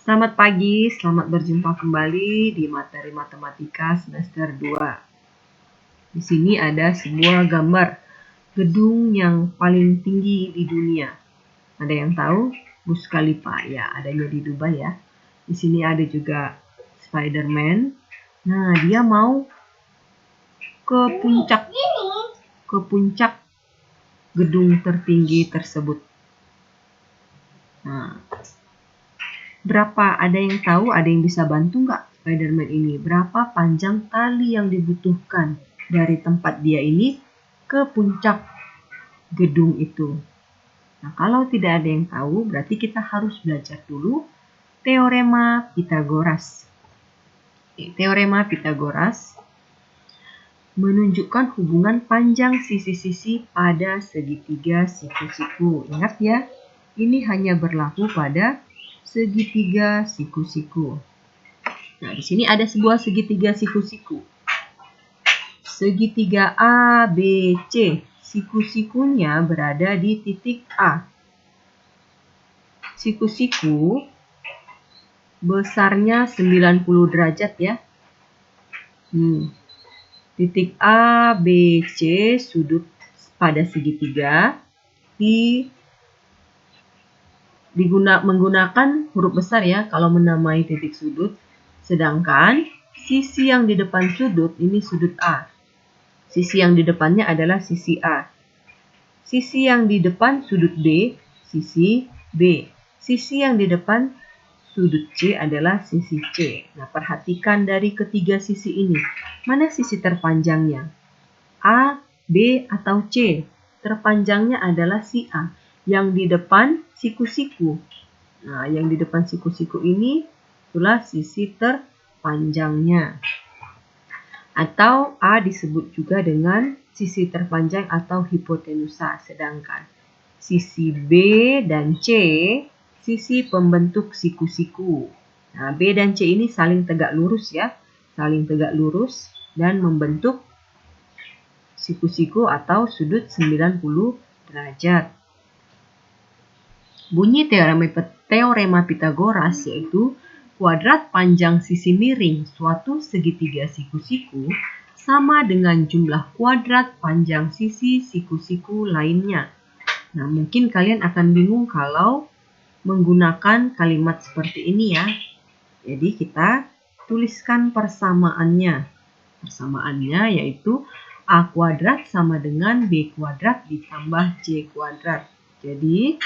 Selamat pagi, selamat berjumpa kembali di materi matematika semester 2. Di sini ada sebuah gambar gedung yang paling tinggi di dunia. Ada yang tahu? Burj Khalifa, ya, adanya di Dubai ya. Di sini ada juga Spider-Man. Nah, dia mau ke puncak gedung tertinggi tersebut. Nah, berapa? Ada yang tahu? Ada yang bisa bantu nggak Spider-Man ini? Berapa panjang tali yang dibutuhkan dari tempat dia ini ke puncak gedung itu? Nah, kalau tidak ada yang tahu, berarti kita harus belajar dulu Teorema Pitagoras. Teorema Pitagoras menunjukkan hubungan panjang sisi-sisi pada segitiga siku-siku. Ingat ya, ini hanya berlaku pada segitiga siku-siku. Nah, di sini ada sebuah segitiga siku-siku. Segitiga A, B, C. Siku-sikunya berada di titik A. Siku-siku besarnya 90 derajat ya. Titik A, B, C sudut pada segitiga menggunakan huruf besar ya kalau menamai titik sudut, sedangkan sisi yang di depan sudut ini sudut A. Sisi yang di depannya adalah sisi A. Sisi yang di depan sudut B, sisi B. Sisi yang di depan sudut C adalah sisi C. Nah, perhatikan dari ketiga sisi ini. Mana sisi terpanjangnya? A, B, atau C? Terpanjangnya adalah si A. Yang di depan siku-siku. Nah, yang di depan siku-siku ini itulah sisi terpanjangnya. Atau A disebut juga dengan sisi terpanjang atau hipotenusa. Sedangkan sisi B dan C, sisi pembentuk siku-siku. Nah, B dan C ini saling tegak lurus ya. Saling tegak lurus dan membentuk siku-siku atau sudut 90 derajat. Bunyi teorema Pitagoras yaitu kuadrat panjang sisi miring suatu segitiga siku-siku sama dengan jumlah kuadrat panjang sisi siku-siku lainnya. Nah, mungkin kalian akan bingung kalau menggunakan kalimat seperti ini ya. Jadi kita tuliskan persamaannya. Persamaannya yaitu A kuadrat sama dengan B kuadrat ditambah C kuadrat. Jadi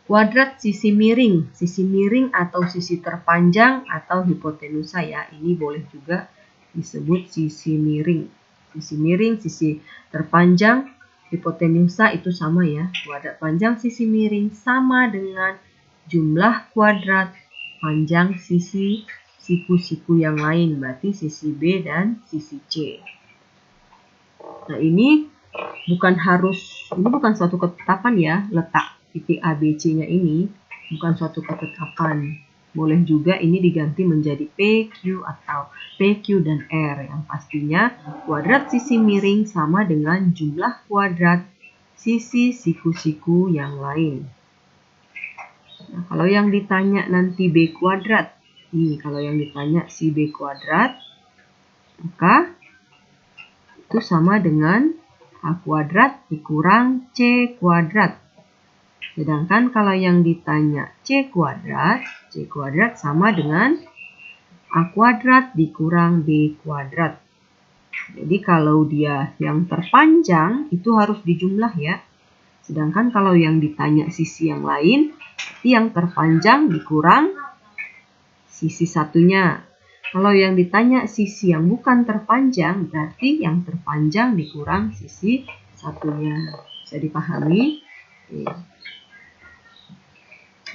kuadrat sisi miring atau sisi terpanjang atau hipotenusa ya. Ini boleh juga disebut sisi miring. Sisi miring, sisi terpanjang, hipotenusa itu sama ya. Kuadrat panjang sisi miring sama dengan jumlah kuadrat panjang sisi siku-siku yang lain. Berarti sisi B dan sisi C. Nah, ini bukan suatu ketetapan ya, letak titik A, B, C-nya ini bukan suatu ketetapan. Boleh juga ini diganti menjadi P, Q atau P, Q dan R. Yang pastinya kuadrat sisi miring sama dengan jumlah kuadrat sisi siku-siku yang lain. Nah, kalau yang ditanya nanti B kuadrat, kalau yang ditanya si B kuadrat, maka itu sama dengan A kuadrat dikurang C kuadrat. Sedangkan kalau yang ditanya C kuadrat sama dengan A kuadrat dikurang B kuadrat. Jadi kalau dia yang terpanjang itu harus dijumlah ya. Sedangkan kalau yang ditanya sisi yang lain, yang terpanjang dikurang sisi satunya. Kalau yang ditanya sisi yang bukan terpanjang, berarti yang terpanjang dikurang sisi satunya. Bisa dipahami?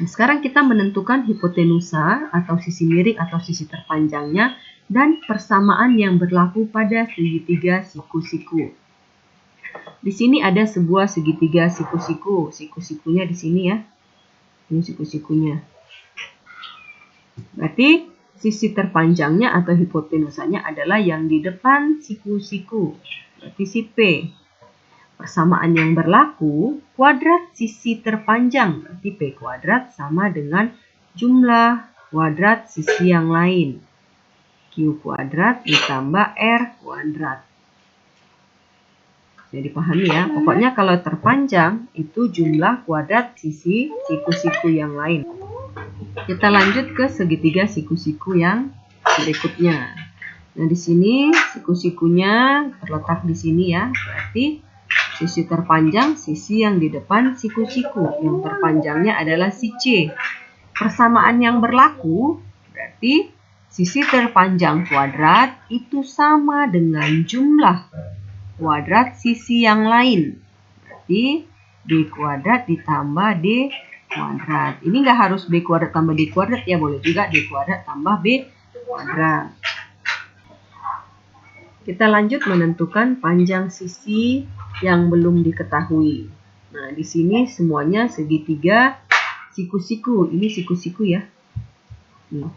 Nah, sekarang kita menentukan hipotenusa atau sisi miring atau sisi terpanjangnya dan persamaan yang berlaku pada segitiga siku-siku. Di sini ada sebuah segitiga siku-siku. Siku-sikunya di sini ya. Ini siku-sikunya. Berarti sisi terpanjangnya atau hipotenusanya adalah yang di depan siku-siku. Berarti si P. Persamaan yang berlaku, kuadrat sisi terpanjang. Berarti P kuadrat sama dengan jumlah kuadrat sisi yang lain. Q kuadrat ditambah R kuadrat. Jadi pahami ya, pokoknya kalau terpanjang itu jumlah kuadrat sisi siku-siku yang lain. Kita lanjut ke segitiga siku-siku yang berikutnya. Nah, di sini siku-sikunya terletak di sini ya. Berarti sisi terpanjang sisi yang di depan siku-siku. Yang terpanjangnya adalah si C. Persamaan yang berlaku berarti sisi terpanjang kuadrat itu sama dengan jumlah kuadrat sisi yang lain. Berarti B kuadrat ditambah D kuadrat. Ini nggak harus B kuadrat tambah D kuadrat ya, boleh juga D kuadrat tambah B kuadrat. Kita lanjut menentukan panjang sisi yang belum diketahui. Nah, di sini semuanya segitiga siku-siku. Ini siku-siku ya. Nih,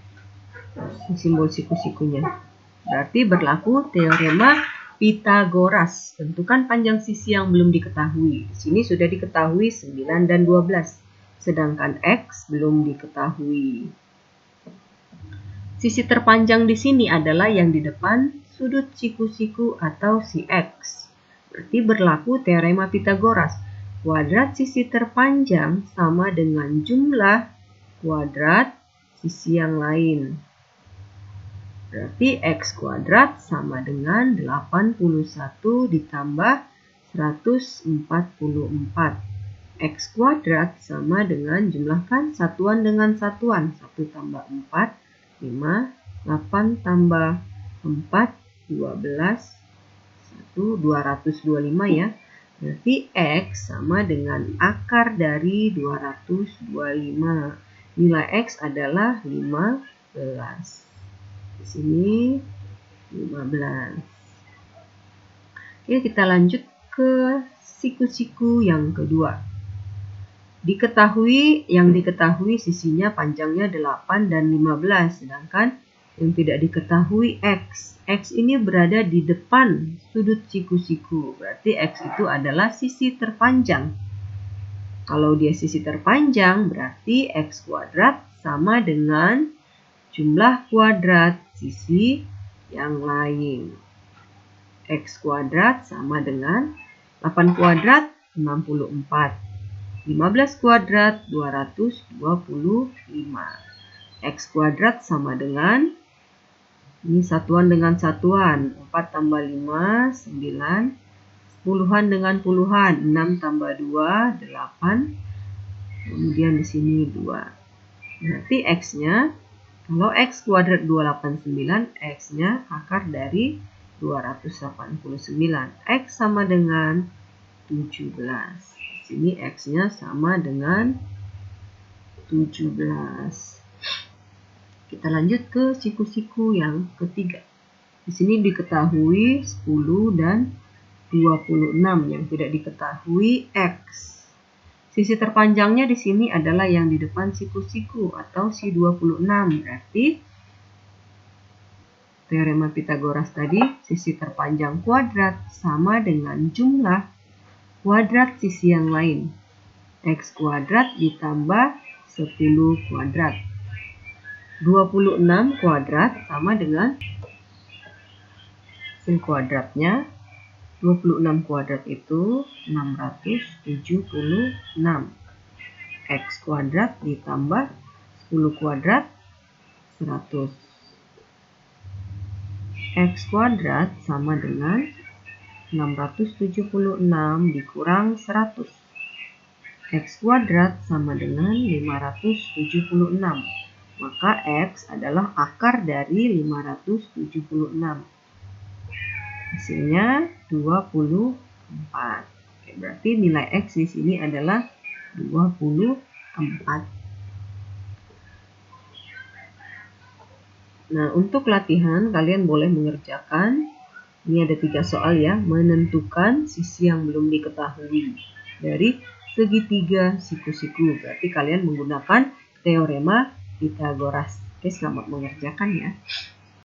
simbol siku-sikunya. Berarti berlaku teorema Pitagoras. Tentukan panjang sisi yang belum diketahui. Di sini sudah diketahui 9 dan 12. Sedangkan X belum diketahui. Sisi terpanjang di sini adalah yang di depan sudut siku-siku atau si X. Berarti berlaku teorema Pitagoras. Kuadrat sisi terpanjang sama dengan jumlah kuadrat sisi yang lain. Berarti X kuadrat sama dengan 81 ditambah 144. X kuadrat sama dengan jumlahkan satuan dengan satuan. 1 tambah 4, 5, 8 tambah 4, 12, 1, 225 ya. Berarti X sama dengan akar dari 225. Nilai X adalah 15. Di sini 15. Oke, kita lanjut ke siku-siku yang kedua. Yang diketahui sisinya panjangnya 8 dan 15, sedangkan yang tidak diketahui X. X ini berada di depan sudut siku-siku, berarti X itu adalah sisi terpanjang. Kalau dia sisi terpanjang, berarti X kuadrat sama dengan jumlah kuadrat sisi yang lain. X kuadrat sama dengan 8 kuadrat 64. 15 kuadrat 225. X kuadrat sama dengan, ini satuan dengan satuan. 4 tambah 5, 9. Puluhan dengan puluhan. 6 tambah 2, 8. Kemudian di sini 2. Berarti X-nya, kalau X kuadrat 289, X-nya akar dari 289. X sama dengan 17. Di sini X-nya sama dengan 17. Kita lanjut ke siku-siku yang ketiga. Di sini diketahui 10 dan 26. Yang tidak diketahui X. Sisi terpanjangnya di sini adalah yang di depan siku-siku atau si 26. Berarti teorema Pitagoras tadi, sisi terpanjang kuadrat sama dengan jumlah kuadrat sisi yang lain. X kuadrat ditambah 10 kuadrat. 26 kuadrat sama dengan sin kuadratnya. 26 kuadrat itu 676. X kuadrat ditambah 10 kuadrat 100. X kuadrat sama dengan 676 dikurang 100. X kuadrat sama dengan 576. Maka X adalah akar dari 576. Hasilnya 24. Oke, berarti nilai X di sini adalah 24. Nah, untuk latihan kalian boleh mengerjakan, ini ada 3 soal ya, menentukan sisi yang belum diketahui dari segitiga siku-siku. Berarti kalian menggunakan teorema Pitagoras. Oke, selamat mengerjakan ya.